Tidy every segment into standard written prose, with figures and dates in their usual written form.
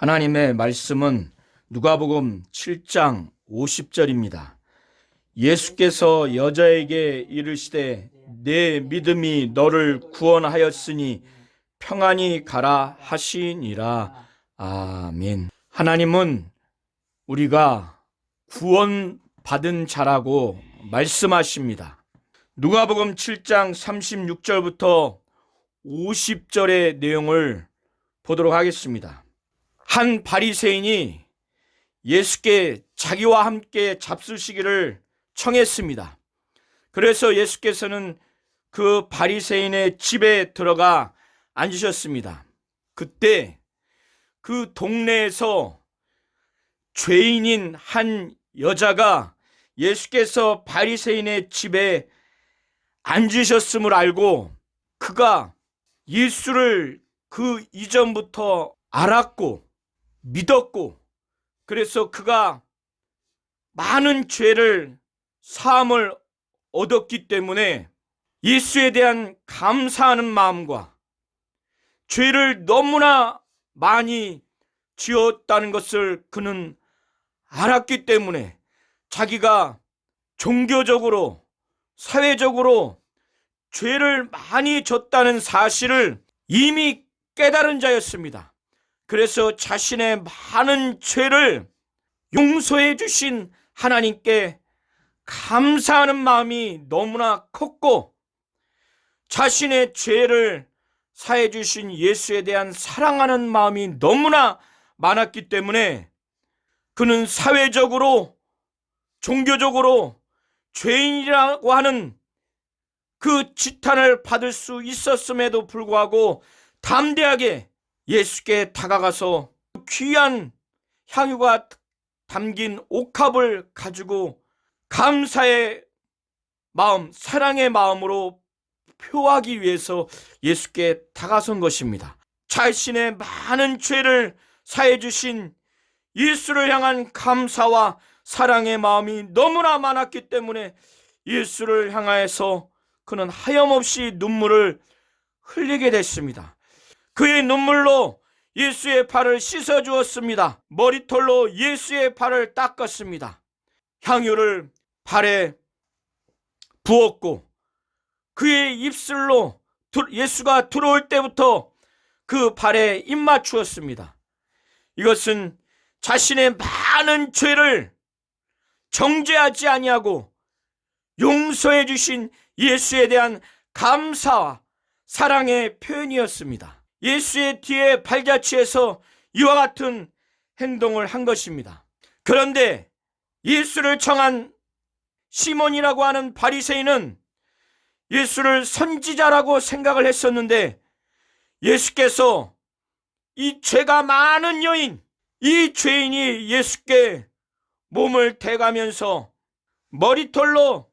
하나님의 말씀은 누가복음 7장 50절입니다. 예수께서 여자에게 이르시되 내 믿음이 너를 구원하였으니 평안히 가라 하시니라. 아멘. 하나님은 우리가 구원받은 자라고 말씀하십니다. 누가복음 7장 36절부터 50절의 내용을 보도록 하겠습니다. 한 바리새인이 예수께 자기와 함께 잡수시기를 청했습니다. 그래서 예수께서는 그 바리새인의 집에 들어가 앉으셨습니다. 그때 그 동네에서 죄인인 한 여자가 예수께서 바리새인의 집에 앉으셨음을 알고 그가 예수를 그 이전부터 알았고 믿었고, 그래서 그가 많은 죄를 사함을 얻었기 때문에 예수에 대한 감사하는 마음과 죄를 너무나 많이 지었다는 것을 그는 알았기 때문에 자기가 종교적으로 사회적으로 죄를 많이 졌다는 사실을 이미 깨달은 자였습니다. 그래서 자신의 많은 죄를 용서해 주신 하나님께 감사하는 마음이 너무나 컸고, 자신의 죄를 사해 주신 예수에 대한 사랑하는 마음이 너무나 많았기 때문에 그는 사회적으로 종교적으로 죄인이라고 하는 그 지탄을 받을 수 있었음에도 불구하고 담대하게 예수께 다가가서 귀한 향유가 담긴 옥합을 가지고 감사의 마음, 사랑의 마음으로 표하기 위해서 예수께 다가선 것입니다. 자신의 많은 죄를 사해 주신 예수를 향한 감사와 사랑의 마음이 너무나 많았기 때문에 예수를 향하여서 그는 하염없이 눈물을 흘리게 됐습니다. 그의 눈물로 예수의 발을 씻어 주었습니다. 머리털로 예수의 발을 닦았습니다. 향유를 발에 부었고 그의 입술로 예수가 들어올 때부터 그 발에 입 맞추었습니다. 이것은 자신의 많은 죄를 정죄하지 아니하고 용서해 주신 예수에 대한 감사와 사랑의 표현이었습니다. 예수의 뒤에 발자취해서 이와 같은 행동을 한 것입니다. 그런데 예수를 청한 시몬이라고 하는 바리새인은 예수를 선지자라고 생각을 했었는데, 예수께서 이 죄가 많은 여인, 이 죄인이 예수께 몸을 대가면서 머리털로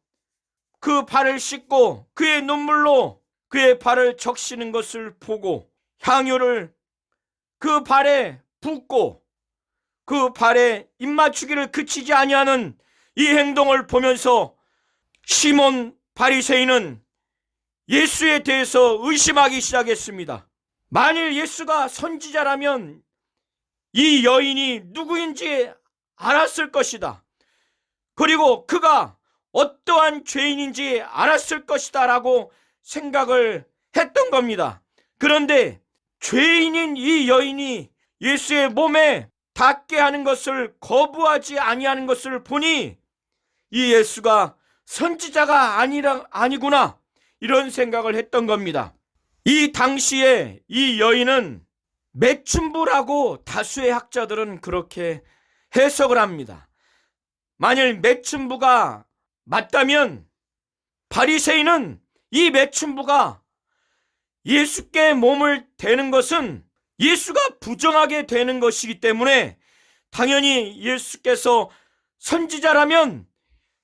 그 발을 씻고 그의 눈물로 그의 발을 적시는 것을 보고 향유를 그 발에 붓고 그 발에 입맞추기를 그치지 아니하는 이 행동을 보면서 시몬 바리새인은 예수에 대해서 의심하기 시작했습니다. 만일 예수가 선지자라면 이 여인이 누구인지 알았을 것이다. 그리고 그가 어떠한 죄인인지 알았을 것이다 라고 생각을 했던 겁니다. 그런데 죄인인 이 여인이 예수의 몸에 닿게 하는 것을 거부하지 아니하는 것을 보니 이 예수가 선지자가 아니구나, 이런 생각을 했던 겁니다. 이 당시에 이 여인은 매춘부라고 다수의 학자들은 그렇게 해석을 합니다. 만일 매춘부가 맞다면 바리새인은 이 매춘부가 예수께 몸을 대는 것은 예수가 부정하게 되는 것이기 때문에 당연히 예수께서 선지자라면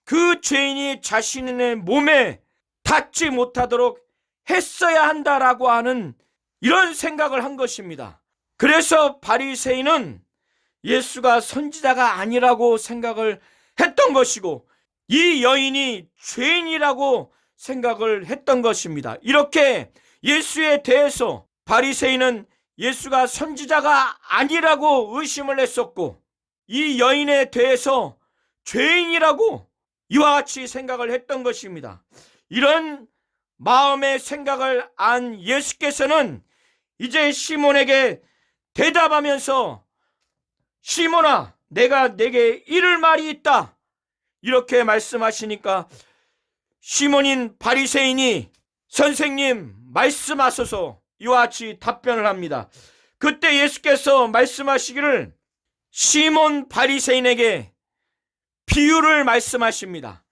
그 죄인이 자신의 몸에 닿지 못하도록 했어야 한다라고 하는 이런 생각을 한 것입니다. 그래서 바리새인은 예수가 선지자가 아니라고 생각을 했던 것이고 이 여인이 죄인이라고 생각을 했던 것입니다. 이렇게 예수에 대해서 바리새인은 예수가 선지자가 아니라고 의심을 했었고, 이 여인에 대해서 죄인이라고 이와 같이 생각을 했던 것입니다. 이런 마음의 생각을 안 예수께서는 이제 시몬에게 대답하면서, 시몬아, 내가 내게 이를 말이 있다, 이렇게 말씀하시니까 시몬인 바리새인이 선생님 말씀하소서 이와 같이 답변을 합니다. 그때 예수께서 말씀하시기를 시몬 바리새인에게 비유를 말씀하십니다.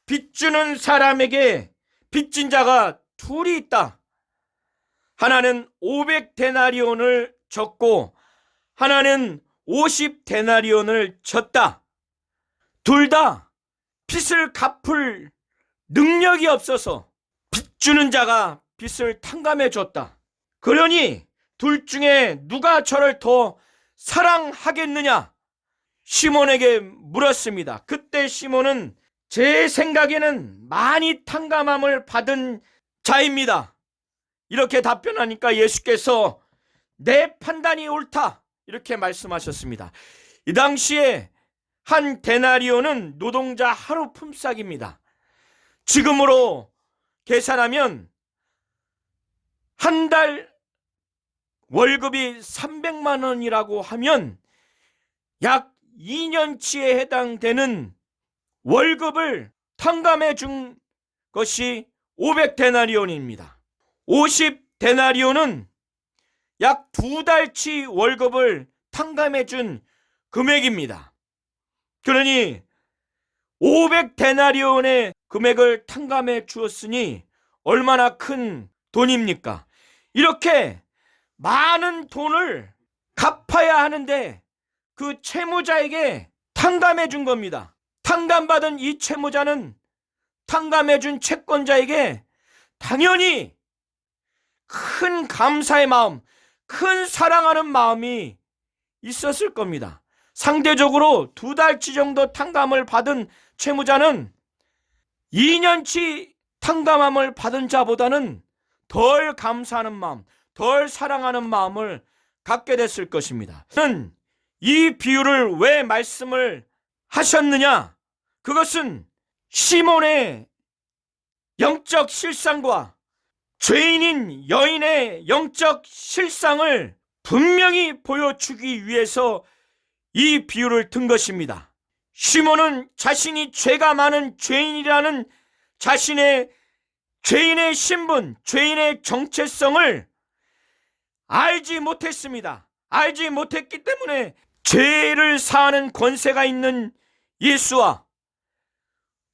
빚주는 사람에게 빚진 자가 둘이 있다. 하나는 500데나리온을 졌고 하나는 50데나리온을 졌다. 둘 다 빚을 갚을 능력이 없어서 빚주는 자가 빚을 탕감해 줬다. 그러니 둘 중에 누가 저를 더 사랑하겠느냐? 시몬에게 물었습니다. 그때 시몬은 제 생각에는 많이 탕감함을 받은 자입니다, 이렇게 답변하니까 예수께서 내 판단이 옳다, 이렇게 말씀하셨습니다. 이 당시에 한 데나리온은 노동자 하루 품삯입니다. 지금으로 계산하면 한 달 월급이 300만 원이라고 하면 약 2년치에 해당되는 월급을 탕감해 준 것이 500데나리온입니다. 50데나리온은 약 2달치 월급을 탕감해 준 금액입니다. 그러니 500데나리온의 금액을 탕감해 주었으니 얼마나 큰 돈입니까? 이렇게 많은 돈을 갚아야 하는데 그 채무자에게 탕감해 준 겁니다. 탕감받은 이 채무자는 탕감해 준 채권자에게 당연히 큰 감사의 마음, 큰 사랑하는 마음이 있었을 겁니다. 상대적으로 2달치 정도 탕감을 받은 채무자는 2년치 탕감함을 받은 자보다는 덜 감사하는 마음, 덜 사랑하는 마음을 갖게 됐을 것입니다. 저는 이 비유를 왜 말씀을 하셨느냐? 그것은 시몬의 영적 실상과 죄인인 여인의 영적 실상을 분명히 보여주기 위해서 이 비유를 든 것입니다. 시몬은 자신이 죄가 많은 죄인이라는 자신의 죄인의 신분, 죄인의 정체성을 알지 못했습니다. 알지 못했기 때문에 죄를 사하는 권세가 있는 예수와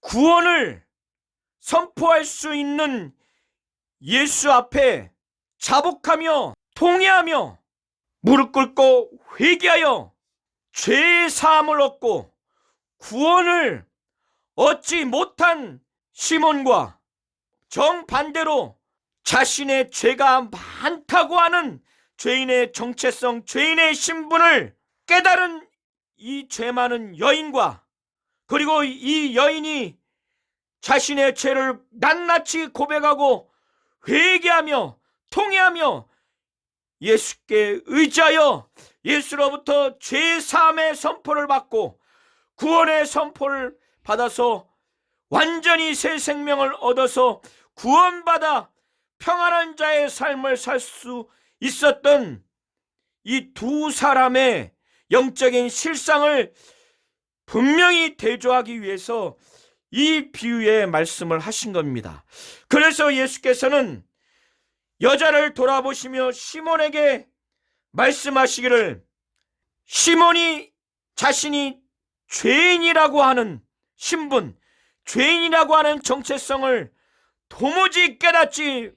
구원을 선포할 수 있는 예수 앞에 자복하며 통회하며 무릎 꿇고 회개하여 죄의 사함을 얻고 구원을 얻지 못한 시몬과 정반대로 자신의 죄가 많다고 하는 죄인의 정체성, 죄인의 신분을 깨달은 이 죄 많은 여인과, 그리고 이 여인이 자신의 죄를 낱낱이 고백하고 회개하며 통회하며 예수께 의지하여 예수로부터 죄 사함의 선포를 받고 구원의 선포를 받아서 완전히 새 생명을 얻어서 구원받아 평안한 자의 삶을 살 수 있었던 이 두 사람의 영적인 실상을 분명히 대조하기 위해서 이 비유의 말씀을 하신 겁니다. 그래서 예수께서는 여자를 돌아보시며 시몬에게 말씀하시기를, 시몬이 자신이 죄인이라고 하는 신분, 죄인이라고 하는 정체성을 도무지 깨닫지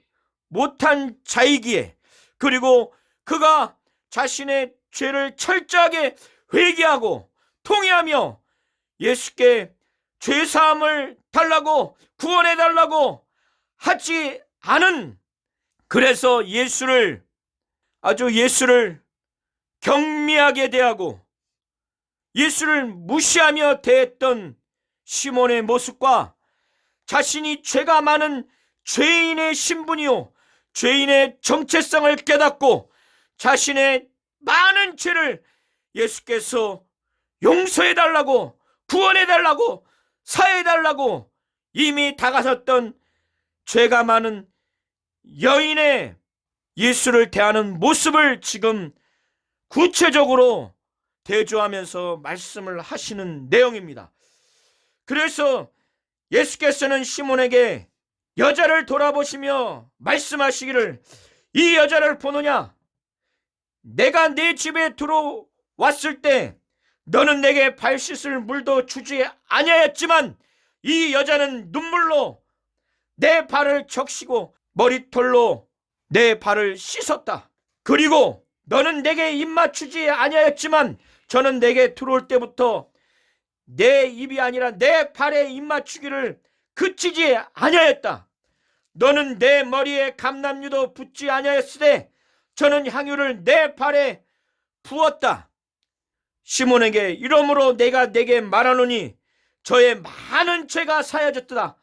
못한 자이기에, 그리고 그가 자신의 죄를 철저하게 회개하고 통회하며 예수께 죄사함을 달라고 구원해 달라고 하지 않은, 그래서 예수를 경미하게 대하고 예수를 무시하며 대했던 시몬의 모습과 자신이 죄가 많은 죄인의 신분이요 죄인의 정체성을 깨닫고 자신의 많은 죄를 예수께서 용서해달라고, 구원해달라고, 사해달라고 이미 다가섰던 죄가 많은 여인의 예수를 대하는 모습을 지금 구체적으로 대조하면서 말씀을 하시는 내용입니다. 그래서 예수께서는 시몬에게 여자를 돌아보시며 말씀하시기를, 이 여자를 보느냐? 내가 네 집에 들어왔을 때 너는 내게 발 씻을 물도 주지 아니하였지만 이 여자는 눈물로 내 발을 적시고 머리털로 내 발을 씻었다. 그리고 너는 내게 입 맞추지 아니하였지만 저는 내게 들어올 때부터 내 입이 아니라 내 발에 입 맞추기를 그치지 아니하였다. 너는 내 머리에 감람유도 붓지 아니하였으되 저는 향유를 내 발에 부었다. 시몬에게 이러므로 내가 내게 말하노니 저의 많은 죄가 사여졌도다.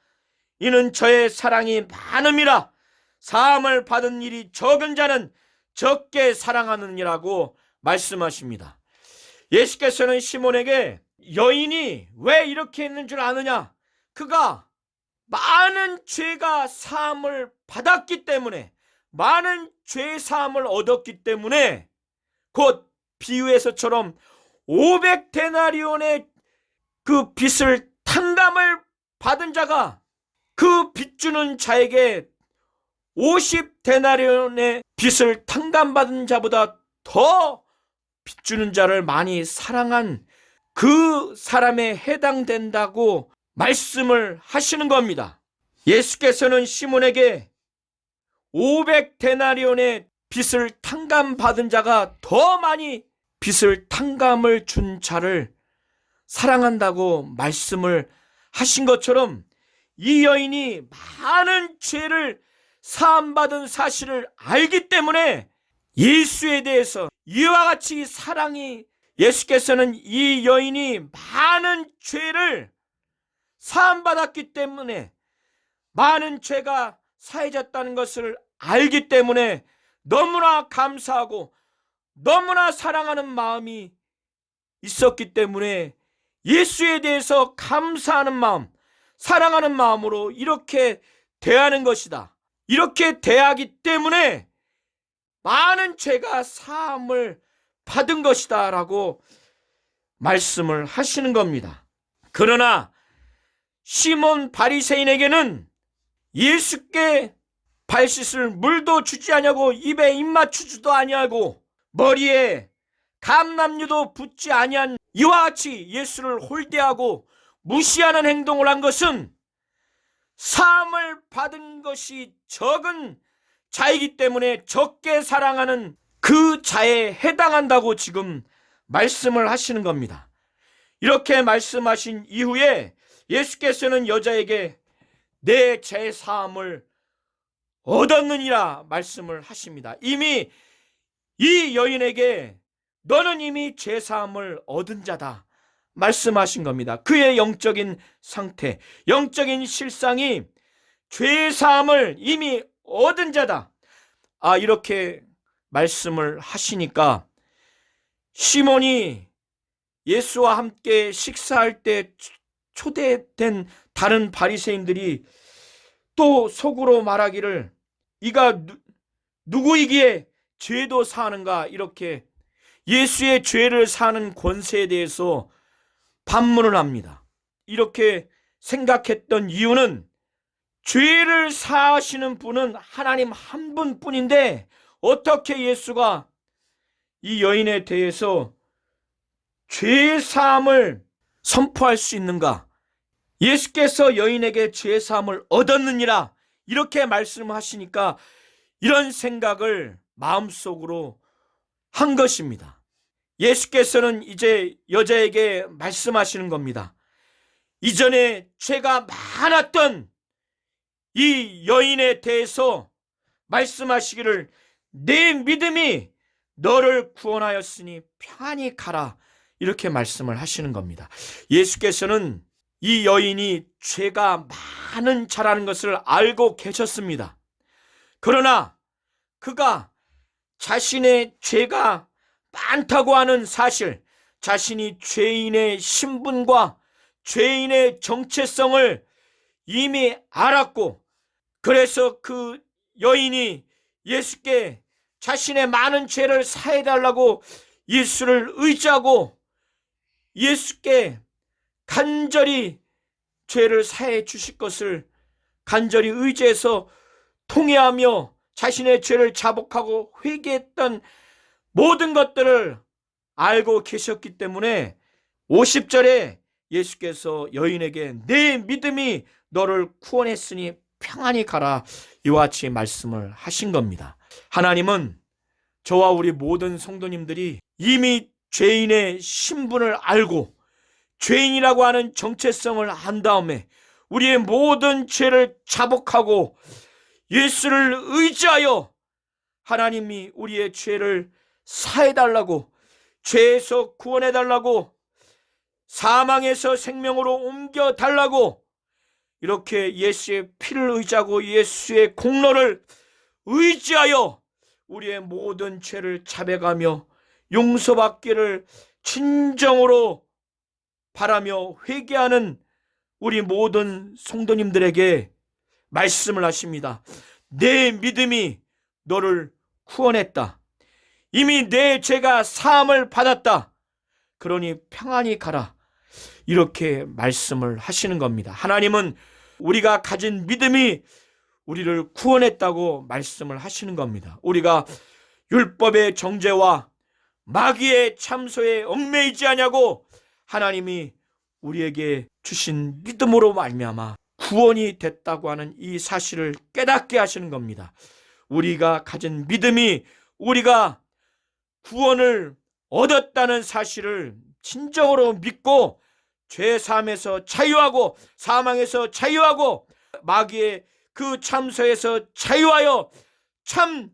이는 저의 사랑이 많음이라. 사함을 받은 일이 적은 자는 적게 사랑하느니라고 말씀하십니다. 예수께서는 시몬에게 여인이 왜 이렇게 했는 줄 아느냐? 그가 많은 죄가 사함을 받았기 때문에, 많은 죄 사함을 얻었기 때문에, 곧 비유에서처럼 500데나리온의 그 빚을 탕감을 받은 자가 그 빚주는 자에게 50데나리온의 빚을 탕감받은 자보다 더 빚주는 자를 많이 사랑한 그 사람에 해당된다고 말씀을 하시는 겁니다. 예수께서는 시몬에게 500데나리온의 빚을 탕감받은 자가 더 많이 빚을 탕감을 준 자를 사랑한다고 말씀을 하신 것처럼, 이 여인이 많은 죄를 사함받은 사실을 알기 때문에 예수에 대해서 이와 같이 사랑이, 예수께서는 이 여인이 많은 죄를 사함받았기 때문에, 많은 죄가 사해졌다는 것을 알기 때문에 너무나 감사하고 너무나 사랑하는 마음이 있었기 때문에 예수에 대해서 감사하는 마음, 사랑하는 마음으로 이렇게 대하는 것이다. 이렇게 대하기 때문에 많은 죄가 사함을 받은 것이다 라고 말씀을 하시는 겁니다. 그러나 시몬 바리새인에게는 예수께 발 씻을 물도 주지 아니하고 입에 입 맞추지도 아니하고 머리에 감람유도 붓지 아니한 이와 같이 예수를 홀대하고 무시하는 행동을 한 것은 사함을 받은 것이 적은 자이기 때문에 적게 사랑하는 그 자에 해당한다고 지금 말씀을 하시는 겁니다. 이렇게 말씀하신 이후에 예수께서는 여자에게 내 죄 사함을 얻었느니라 말씀을 하십니다. 이미 이 여인에게 너는 이미 죄 사함을 얻은 자다 말씀하신 겁니다. 그의 영적인 상태, 영적인 실상이 죄 사함을 이미 얻은 자다. 이렇게 말씀을 하시니까 시몬이 예수와 함께 식사할 때 초대된 다른 바리새인들이 또 속으로 말하기를, 이가 누구이기에 죄도 사하는가, 이렇게 예수의 죄를 사는 권세에 대해서 반문을 합니다. 이렇게 생각했던 이유는 죄를 사하시는 분은 하나님 한 분뿐인데 어떻게 예수가 이 여인에 대해서 죄 사함을 선포할 수 있는가? 예수께서 여인에게 죄 사함을 얻었느니라 이렇게 말씀하시니까 이런 생각을 마음속으로 한 것입니다. 예수께서는 이제 여자에게 말씀하시는 겁니다. 이전에 죄가 많았던 이 여인에 대해서 말씀하시기를, 내 믿음이 너를 구원하였으니 평안히 가라, 이렇게 말씀을 하시는 겁니다. 예수께서는 이 여인이 죄가 많은 자라는 것을 알고 계셨습니다. 그러나 그가 자신의 죄가 많다고 하는 사실, 자신이 죄인의 신분과 죄인의 정체성을 이미 알았고, 그래서 그 여인이 예수께 자신의 많은 죄를 사해달라고 예수를 의지하고 예수께 간절히 죄를 사해 주실 것을 간절히 의지해서 통회하며 자신의 죄를 자복하고 회개했던 모든 것들을 알고 계셨기 때문에 50절에 예수께서 여인에게 내 믿음이 너를 구원했으니 평안히 가라, 이와 같이 말씀을 하신 겁니다. 하나님은 저와 우리 모든 성도님들이 이미 죄인의 신분을 알고 죄인이라고 하는 정체성을 안 다음에 우리의 모든 죄를 자복하고 예수를 의지하여 하나님이 우리의 죄를 사해달라고, 죄에서 구원해달라고, 사망에서 생명으로 옮겨달라고, 이렇게 예수의 피를 의지하고 예수의 공로를 의지하여 우리의 모든 죄를 자백하며 용서받기를 진정으로 바라며 회개하는 우리 모든 성도님들에게 말씀을 하십니다. 내 믿음이 너를 구원했다. 이미 내 죄가 사함을 받았다. 그러니 평안히 가라. 이렇게 말씀을 하시는 겁니다. 하나님은 우리가 가진 믿음이 우리를 구원했다고 말씀을 하시는 겁니다. 우리가 율법의 정죄와 마귀의 참소에 얽매이지 않냐고 하나님이 우리에게 주신 믿음으로 말미암아 구원이 됐다고 하는 이 사실을 깨닫게 하시는 겁니다. 우리가 가진 믿음이 우리가 구원을 얻었다는 사실을 진정으로 믿고 죄사함에서 자유하고 사망에서 자유하고 마귀의 그 참소에서 자유하여 참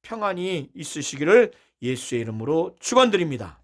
평안이 있으시기를 예수의 이름으로 축원드립니다.